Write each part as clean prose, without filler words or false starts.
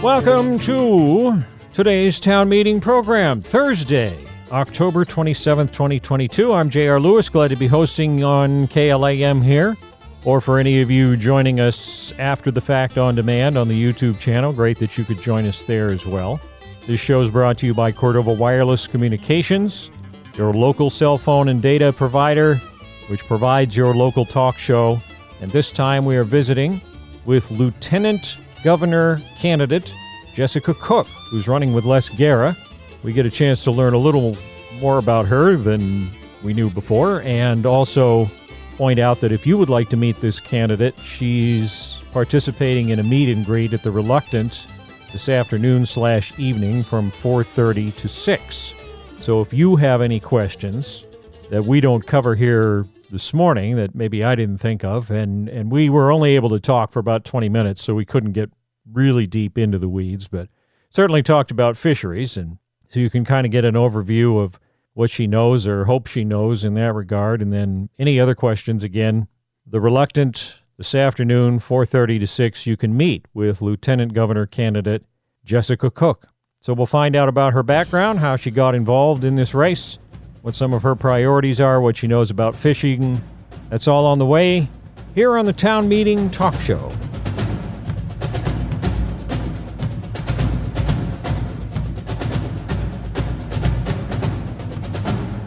Welcome to today's town meeting program, Thursday, October 27th, 2022. I'm J.R. Lewis, glad to be hosting on KLAM here, or for any of you joining us after the fact on demand on the YouTube channel, great that you could join us there as well. This show is brought to you by Cordova Wireless Communications, your local cell phone and data provider, which provides your local talk show. And this time we are visiting with Lieutenant Governor candidate Jessica Cook, who's running with Les Guerra. We get a chance to learn a little more about her than we knew before, and also point out that if you would like to meet this candidate, she's participating in a meet and greet at the Reluctant this afternoon/evening from 4:30 to 6. So if you have any questions that we don't cover here this morning that maybe I didn't think of, and we were only able to talk for about 20 minutes, so we couldn't get really deep into the weeds, but certainly talked about fisheries, and so you can kind of get an overview of what she knows or hopes she knows in that regard. And then any other questions, again, the Reluctant this afternoon, 4:30 to 6, you can meet with Lieutenant Governor candidate Jessica Cook. So we'll find out about her background, how she got involved in this race, what some of her priorities are, what she knows about fishing. That's all on the way here on the Town Meeting Talk Show.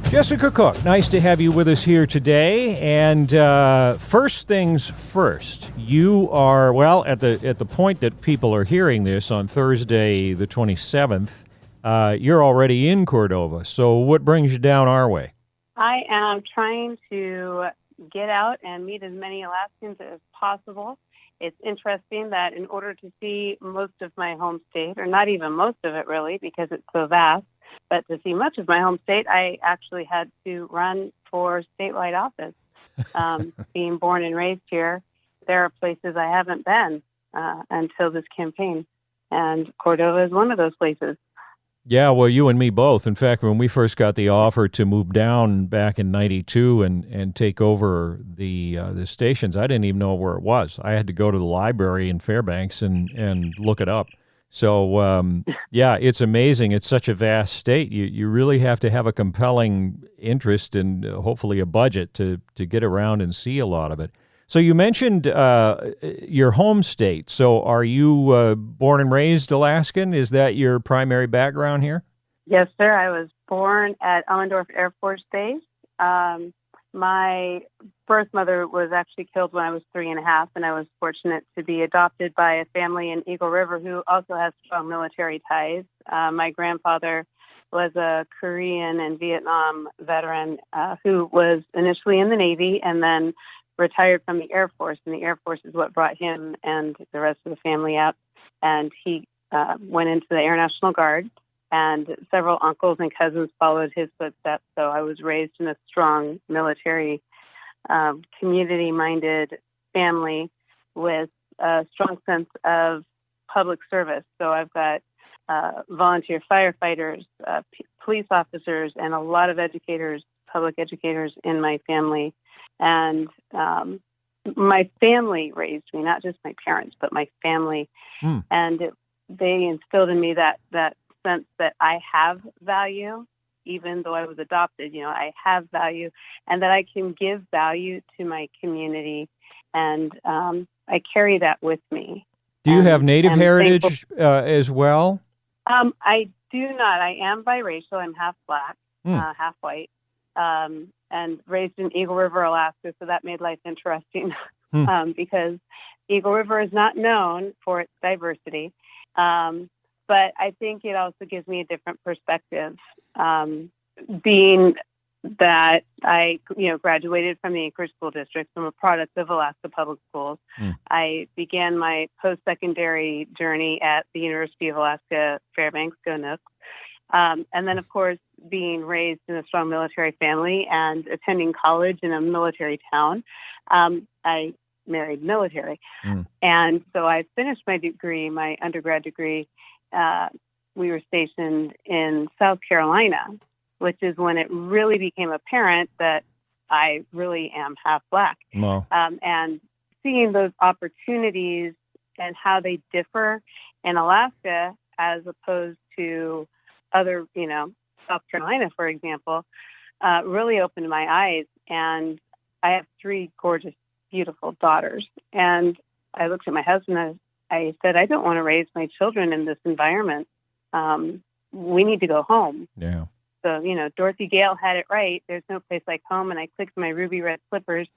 Jessica Cook, nice to have you with us here today. And first things first, you are, well, at the point that people are hearing this on Thursday the 27th, you're already in Cordova. So what brings you down our way? I am trying to get out and meet as many Alaskans as possible. It's interesting that in order to see most of my home state, or not even most of it really, because it's so vast, but to see much of my home state, I actually had to run for statewide office. Being born and raised here, there are places I haven't been until this campaign, and Cordova is one of those places. Yeah, well, you and me both. In fact, when we first got the offer to move down back in '92 and take over the stations, I didn't even know where it was. I had to go to the library in Fairbanks and look it up. So, yeah, it's amazing. It's such a vast state. You really have to have a compelling interest and hopefully a budget to get around and see a lot of it. So you mentioned your home state. So are you born and raised Alaskan? Is that your primary background here? Yes, sir. I was born at Ellendorf Air Force Base. My birth mother was actually killed when I was 3.5, and I was fortunate to be adopted by a family in Eagle River who also has strong military ties. My grandfather was a Korean and Vietnam veteran who was initially in the Navy and then retired from the Air Force, and the Air Force is what brought him and the rest of the family up. And he went into the Air National Guard, and several uncles and cousins followed his footsteps. So I was raised in a strong military, community-minded family with a strong sense of public service. So I've got volunteer firefighters, police officers, and a lot of educators, public educators in my family. And my family raised me, not just my parents, but my family. And they instilled in me that sense that I have value, even though I was adopted. You know, I have value, and that I can give value to my community. And I carry that with me. Do you have Native heritage as well? I do not. I am biracial. I'm half black, half white. And raised in Eagle River, Alaska, so that made life interesting because Eagle River is not known for its diversity. But I think it also gives me a different perspective, being that I, graduated from the Anchorage School District. I'm a product of Alaska Public Schools. I began my post-secondary journey at the University of Alaska Fairbanks, Go Nooks. And then, of course, being raised in a strong military family and attending college in a military town, I married military. And so I finished my degree, my undergrad degree. We were stationed in South Carolina, which is when it really became apparent that I really am half Black. Well, And seeing those opportunities and how they differ in Alaska as opposed to other, South Carolina, for example, really opened my eyes. And I have 3 gorgeous, beautiful daughters. And I looked at my husband and I said, I don't want to raise my children in this environment. We need to go home. yeah. So, Dorothy Gale had it right. There's no place like home. And I clicked my ruby red slippers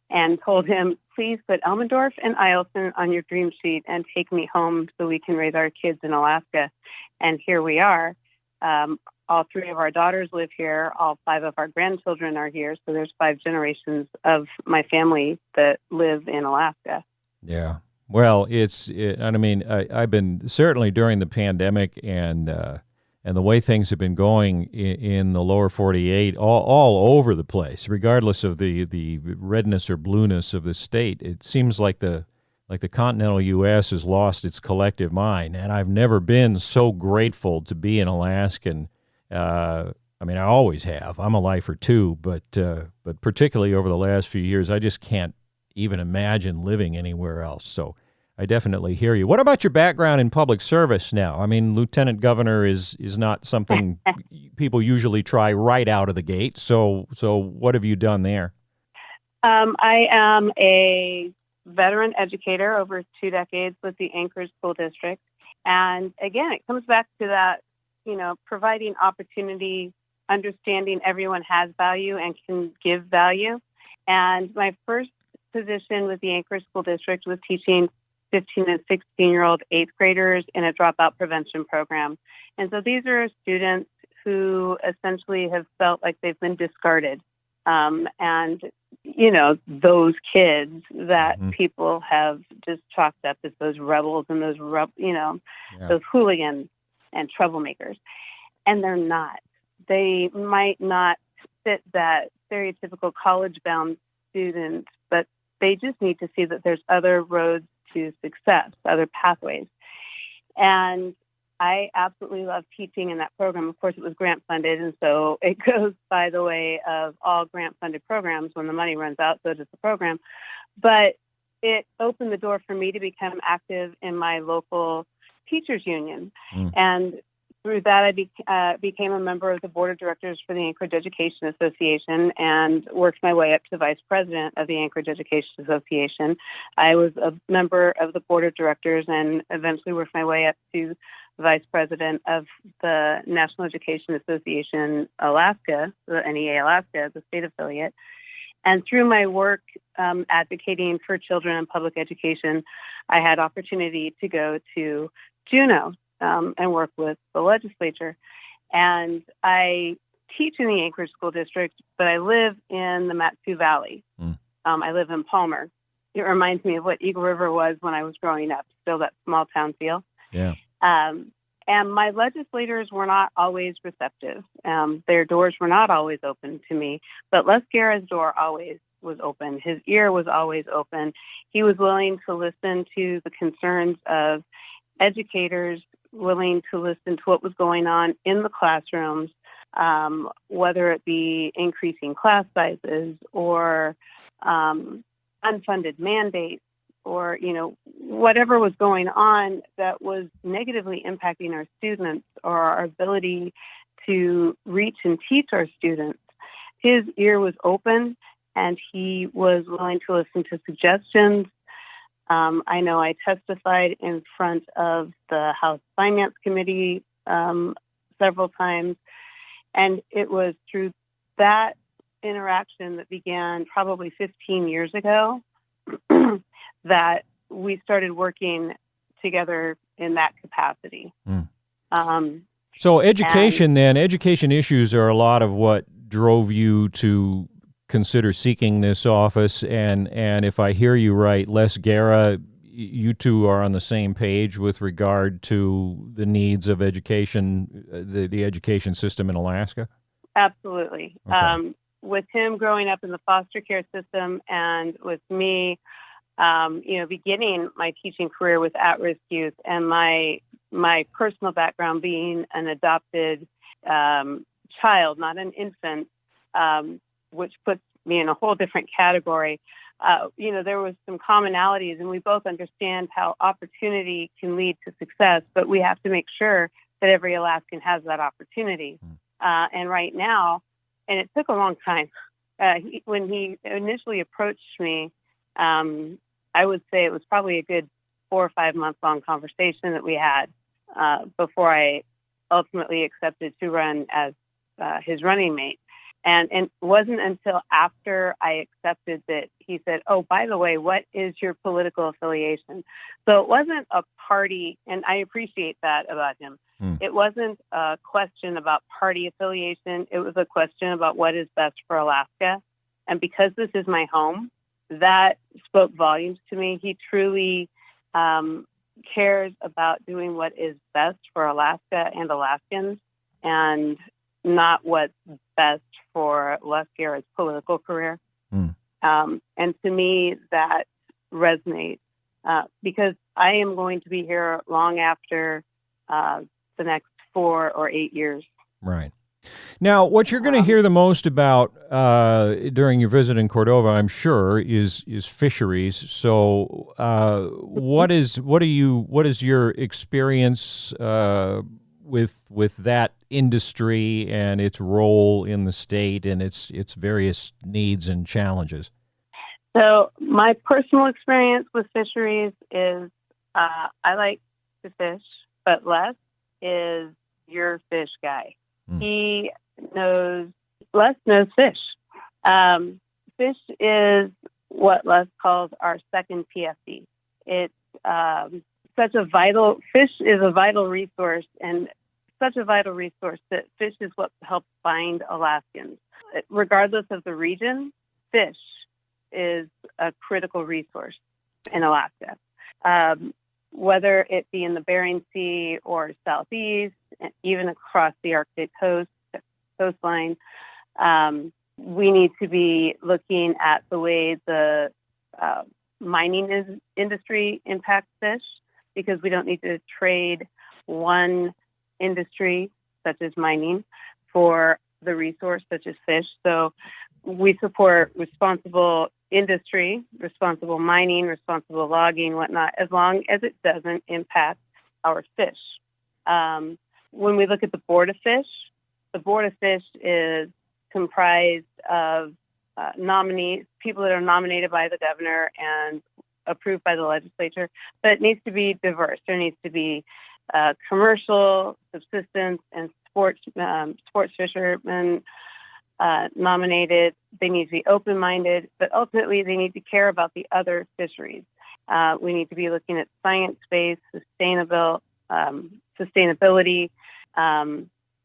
and told him, please put Elmendorf and Eielson on your dream sheet and take me home so we can raise our kids in Alaska. And here we are. All 3 of our daughters live here. All 5 of our grandchildren are here. So there's 5 generations of my family that live in Alaska. Yeah. Well, I've been certainly during the pandemic and the way things have been going in the lower 48, all over the place, regardless of the redness or blueness of the state. It seems like the continental U.S. has lost its collective mind, and I've never been so grateful to be an Alaskan. I always have. I'm a lifer too, but particularly over the last few years, I just can't even imagine living anywhere else. So I definitely hear you. What about your background in public service now? I mean, lieutenant governor is not something people usually try right out of the gate. So what have you done there? I am a veteran educator over 2 decades with the Anchorage School District. And again, it comes back to that, providing opportunity, understanding everyone has value and can give value. And my first position with the Anchorage School District was teaching 15 and 16-year-old 8th graders in a dropout prevention program. And so these are students who essentially have felt like they've been discarded. Those kids that people have just chalked up as those rebels and those hooligans and troublemakers. And they're not. They might not fit that stereotypical college-bound student, but they just need to see that there's other roads to success, other pathways. And I absolutely love teaching in that program. Of course, it was grant funded, and so it goes by the way of all grant funded programs. When the money runs out, so does the program. But it opened the door for me to become active in my local teachers union. And through that, I became a member of the board of directors for the Anchorage Education Association and worked my way up to vice president of the Anchorage Education Association. I was a member of the board of directors and eventually worked my way up to vice president of the National Education Association Alaska, the NEA Alaska, the state affiliate. And through my work advocating for children in public education, I had opportunity to go to Juneau and work with the legislature. And I teach in the Anchorage School District, but I live in the Mat-Su Valley. I live in Palmer. It reminds me of what Eagle River was when I was growing up, still that small town feel. Yeah. And my legislators were not always receptive. Their doors were not always open to me, but Les Guerra's door always was open. His ear was always open. He was willing to listen to the concerns of educators, willing to listen to what was going on in the classrooms, whether it be increasing class sizes or unfunded mandates or, whatever was going on that was negatively impacting our students or our ability to reach and teach our students. His ear was open and he was willing to listen to suggestions. I know I testified in front of the House Finance Committee several times, and it was through that interaction that began probably 15 years ago that we started working together in that capacity. So education issues are a lot of what drove you to consider seeking this office, and if I hear you right, Les Guerra, you two are on the same page with regard to the needs of education, the education system in Alaska? Absolutely. Okay. With him growing up in the foster care system and with me, beginning my teaching career with at-risk youth and my personal background being an adopted child, not an infant, which puts me in a whole different category. There was some commonalities, and we both understand how opportunity can lead to success, but we have to make sure that every Alaskan has that opportunity. And right now, and it took a long time, when he initially approached me, I would say it was probably a good 4 or 5 month long conversation that we had before I ultimately accepted to run as his running mate. And it wasn't until after I accepted that he said, "Oh, by the way, what is your political affiliation?" So it wasn't a party, and I appreciate that about him. It wasn't a question about party affiliation. It was a question about what is best for Alaska. And because this is my home, that spoke volumes to me. He truly cares about doing what is best for Alaska and Alaskans, and not what's best for Les Garrett's political career. And to me, that resonates because I am going to be here long after the next 4 or 8 years. Right. Now, what you're going to hear the most about during your visit in Cordova, I'm sure, is fisheries. So, what is your experience with that industry and its role in the state and its various needs and challenges? So, my personal experience with fisheries is I like to fish, but Les is your fish guy. Les knows fish. Fish is what Les calls our second PFD. It's fish is a vital resource, and such a vital resource that fish is what helps bind Alaskans. Regardless of the region, fish is a critical resource in Alaska. Whether it be in the Bering Sea or southeast, even across the Arctic coastline, we need to be looking at the way the mining industry impacts fish, because we don't need to trade one industry, such as mining, for the resource, such as fish. So we support responsible industry, responsible mining, responsible logging, whatnot, as long as it doesn't impact our fish. When we look at the Board of Fish is comprised of nominees, people that are nominated by the governor and approved by the legislature, but it needs to be diverse. There needs to be commercial, subsistence, and sports fishermen nominated. They need to be open-minded, but ultimately they need to care about the other fisheries. We need to be looking at science-based, sustainability,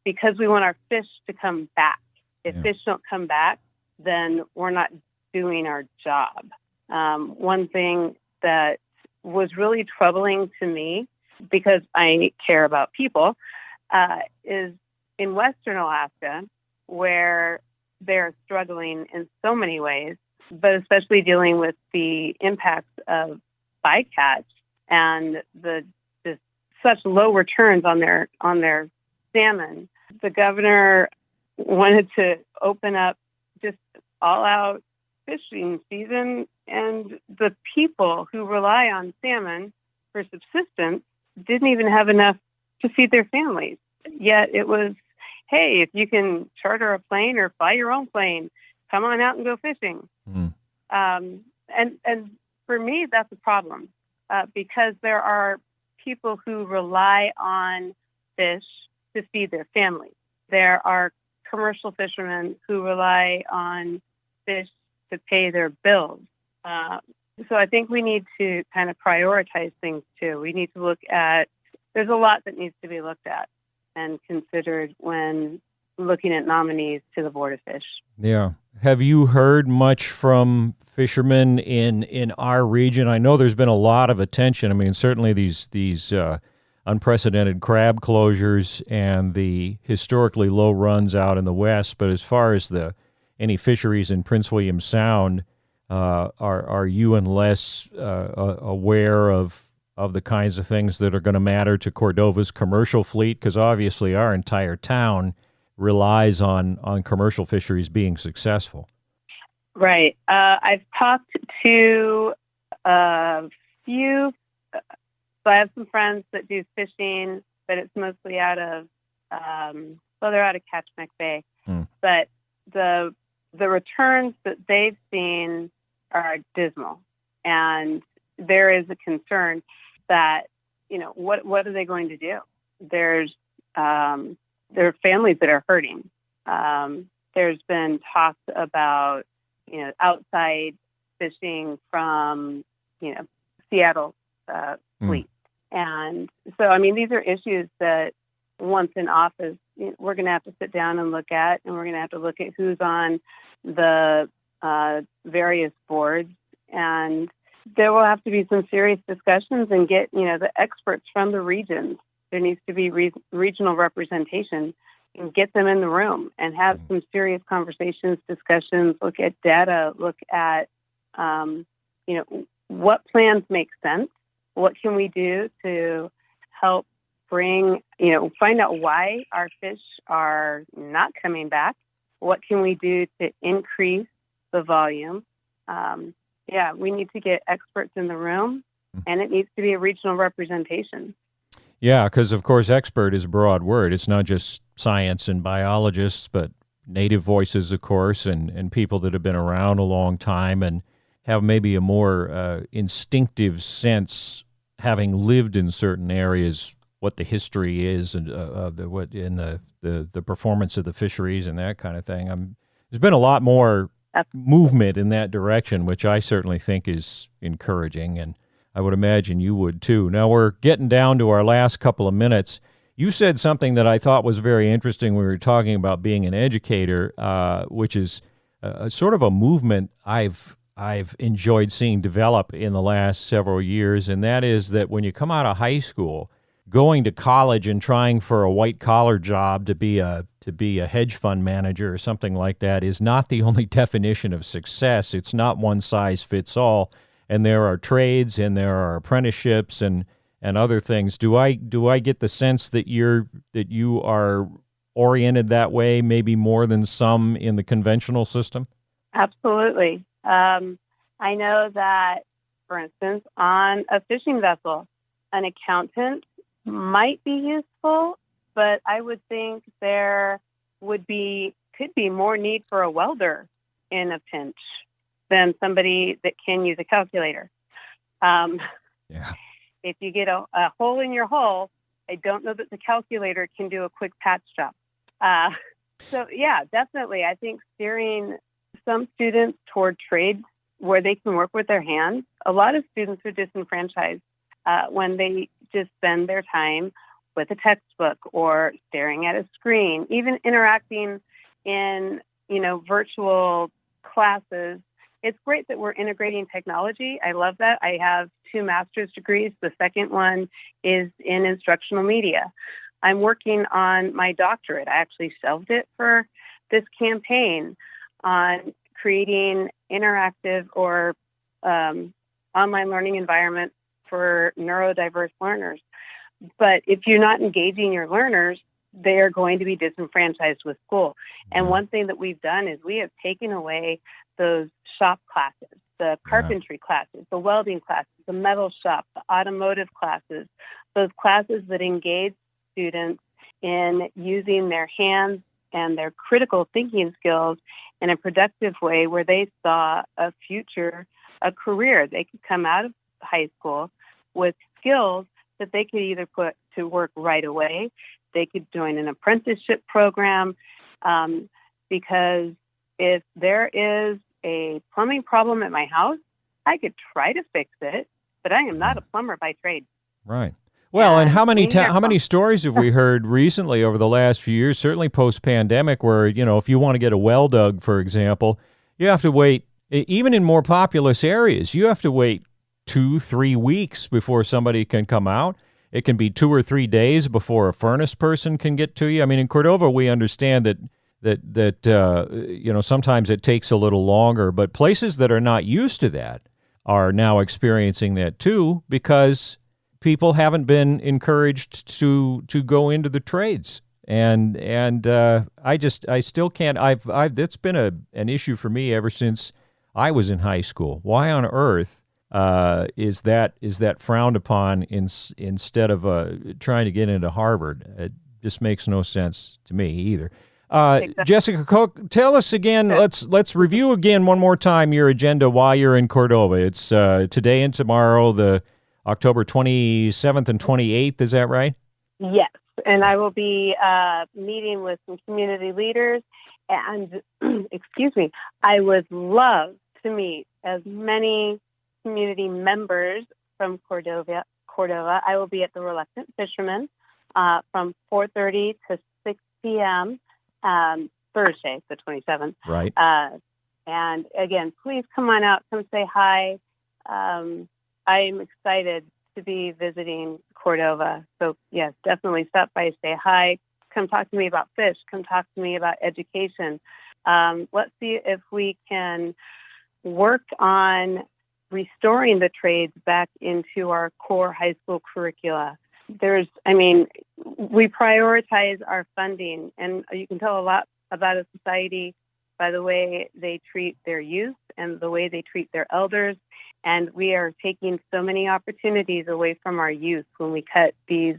because we want our fish to come back. If fish don't come back, then we're not doing our job. One thing that was really troubling to me, because I care about people, is in Western Alaska, where they're struggling in so many ways, but especially dealing with the impacts of bycatch and the just such low returns on their salmon. The governor wanted to open up just all-out fishing season, and the people who rely on salmon for subsistence didn't even have enough to feed their families. Yet it was, hey, if you can charter a plane or fly your own plane, come on out and go fishing. And for me, that's a problem because there are people who rely on fish to feed their families. There are commercial fishermen who rely on fish to pay their bills. So I think we need to kind of prioritize things too. We need to look at, there's a lot that needs to be looked at and considered when looking at nominees to the Board of Fish. Yeah. Have you heard much from fishermen in our region? I know there's been a lot of attention. I mean, certainly these unprecedented crab closures and the historically low runs out in the west. But as far as any fisheries in Prince William Sound, are you and Les aware of the kinds of things that are going to matter to Cordova's commercial fleet? Because obviously our entire town relies on commercial fisheries being successful. Right. I've talked to a few. So I have some friends that do fishing, but it's mostly out of, they're out of Katchmek Bay. But the returns that they've seen are dismal, and there is a concern that, what are they going to do? There are families that are hurting. There's been talks about, outside fishing from, Seattle fleet. And so, these are issues that once in office, we're going to have to sit down and look at, and we're going to have to look at who's on the various boards. And there will have to be some serious discussions and get, the experts from the regions. There needs to be regional representation, and get them in the room and have some serious conversations, discussions, look at data, look at, what plans make sense. What can we do to help find out why our fish are not coming back? What can we do to increase the volume? We need to get experts in the room, and it needs to be a regional representation. Yeah, because, of course, expert is a broad word. It's not just science and biologists, but native voices, of course, and people that have been around a long time and have maybe a more instinctive sense, having lived in certain areas, what the history is and the performance of the fisheries and that kind of thing. There's been a lot more movement in that direction, which I certainly think is encouraging, and I would imagine you would too. Now we're getting down to our last couple of minutes. You said something that I thought was very interesting. We were talking about being an educator, which is sort of a movement I've enjoyed seeing develop in the last several years, and that is that when you come out of high school, going to college and trying for a white-collar job to be a hedge fund manager or something like that is not the only definition of success. It's not one size fits all, and there are trades and there are apprenticeships and other things. Do I get the sense that you are oriented that way, maybe more than some in the conventional system? Absolutely. I know that, for instance, on a fishing vessel, an accountant might be useful, but I would think there could be more need for a welder in a pinch than somebody that can use a calculator. If you get a hole in your hull, I don't know that the calculator can do a quick patch job. Definitely. I think steering some students toward trades where they can work with their hands. A lot of students are disenfranchised when they just spend their time with a textbook or staring at a screen, even interacting in, virtual classes. It's great that we're integrating technology. I love that. I have 2 master's degrees. The second one is in instructional media. I'm working on my doctorate. I actually shelved it for this campaign on creating interactive or online learning environments for neurodiverse learners. But if you're not engaging your learners, they are going to be disenfranchised with school. And one thing that we've done is we have taken away those shop classes, the carpentry classes, the welding classes, the metal shop, the automotive classes, those classes that engage students in using their hands and their critical thinking skills in a productive way where they saw a future, a career. They could come out of high school with skills that they could either put to work right away. They could join an apprenticeship program because if there is a plumbing problem at my house, I could try to fix it, but I am not a plumber by trade. Right. Well, and how many stories have we heard recently over the last few years, certainly post-pandemic, where, if you want to get a well dug, for example, you have to wait, even in more populous areas, you have to wait 2-3 weeks before somebody can come out. It can be 2 or 3 days before a furnace person can get to you. I mean, in Cordova, we understand that sometimes it takes a little longer, but places that are not used to that are now experiencing that too, because people haven't been encouraged to go into the trades. And I still can't. That's been an issue for me ever since I was in high school. Why on earth is that frowned upon instead of trying to get into Harvard? It just makes no sense to me either. Exactly. Jessica Cook, tell us again. Let's review again one more time your agenda while you're in Cordova. It's today and tomorrow, the October 27th and 28th. Is that right? Yes, and I will be meeting with some community leaders. And excuse me, I would love to meet as many community members from Cordova. I will be at the Reluctant Fisherman from 4:30 to 6 p.m. Thursday, the 27th. Right. And again, please come on out, come say hi. I am excited to be visiting Cordova. So yes, definitely stop by, say hi. Come talk to me about fish. Come talk to me about education. Let's see if we can work on restoring the trades back into our core high school curricula. We prioritize our funding, and you can tell a lot about a society by the way they treat their youth and the way they treat their elders. And we are taking so many opportunities away from our youth when we cut these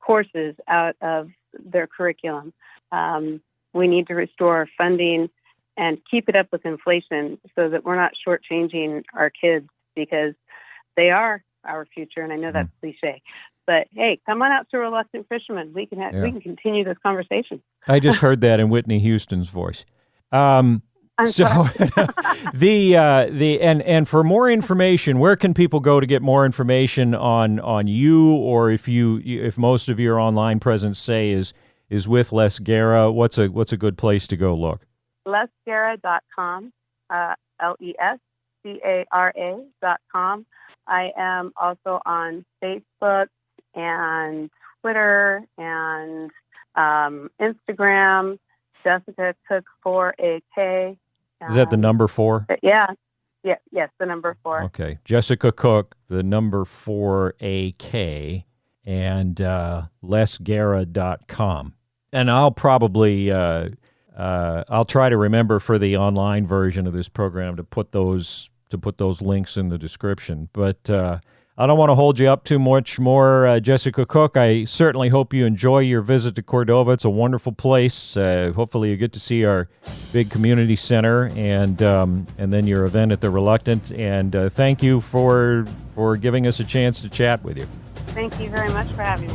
courses out of their curriculum. We need to restore our funding and keep it up with inflation so that we're not shortchanging our kids, because they are our future. And I know that's cliche, but hey, come on out to Reluctant Fisherman. We can continue this conversation. I just heard that in Whitney Houston's voice. And for more information, where can people go to get more information on you, or if most of your online presence, say, is with Les Guerra, what's a good place to go look? LesGuerra.com, LesCara.com. I am also on Facebook and Twitter and Instagram. Jessica Cook 4AK. Is that the number 4? Yeah. Yes, the number 4. Okay. Jessica Cook, the number 4AK, and LesGuerra.com. And I'll probably I'll try to remember for the online version of this program to put those links in the description. But I don't want to hold you up too much more, Jessica Cook. I certainly hope you enjoy your visit to Cordova. It's a wonderful place. Hopefully you get to see our big community center and then your event at the Reluctant. And thank you for giving us a chance to chat with you. Thank you very much for having me.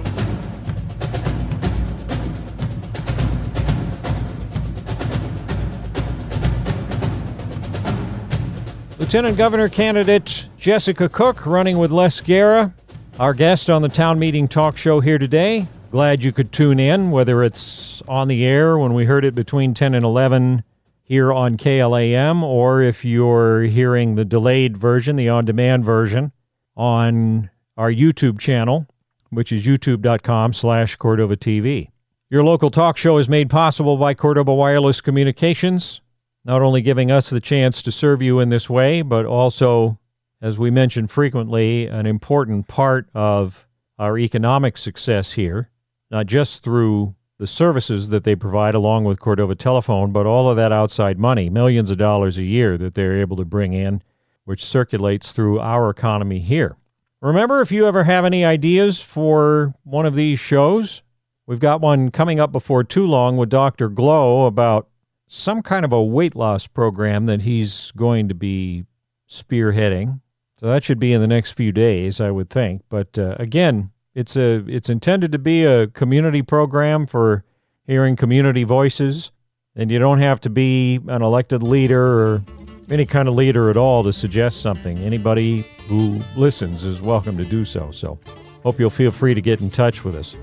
Lieutenant Governor candidate Jessica Cook running with Les Guerra, our guest on the Town Meeting Talk Show here today. Glad you could tune in, whether it's on the air when we heard it between 10 and 11 here on KLAM, or if you're hearing the delayed version, the on-demand version, on our YouTube channel, which is youtube.com/Cordova TV. Your local talk show is made possible by Cordova Wireless Communications, not only giving us the chance to serve you in this way, but also, as we mention frequently, an important part of our economic success here, not just through the services that they provide along with Cordova Telephone, but all of that outside money, millions of dollars a year that they're able to bring in, which circulates through our economy here. Remember, if you ever have any ideas for one of these shows, we've got one coming up before too long with Dr. Glow about some kind of a weight loss program that he's going to be spearheading. So that should be in the next few days, I would think. But again, it's intended to be a community program for hearing community voices, and you don't have to be an elected leader or any kind of leader at all to suggest something. Anybody who listens is welcome to do so. So hope you'll feel free to get in touch with us.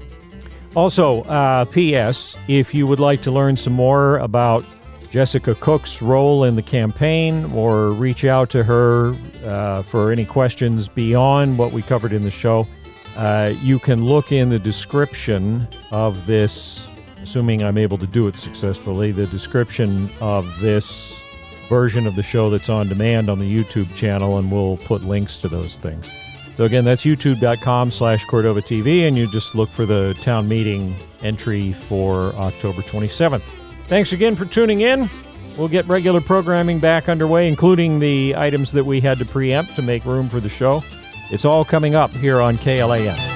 Also, P.S., if you would like to learn some more about Jessica Cook's role in the campaign or reach out to her for any questions beyond what we covered in the show, you can look in the description of this, assuming I'm able to do it successfully, the description of this version of the show that's on demand on the YouTube channel, and we'll put links to those things. So again, that's youtube.com/Cordova TV, and you just look for the town meeting entry for October 27th. Thanks again for tuning in. we'll get regular programming back underway, including the items that we had to preempt to make room for the show. It's all coming up here on KLAM.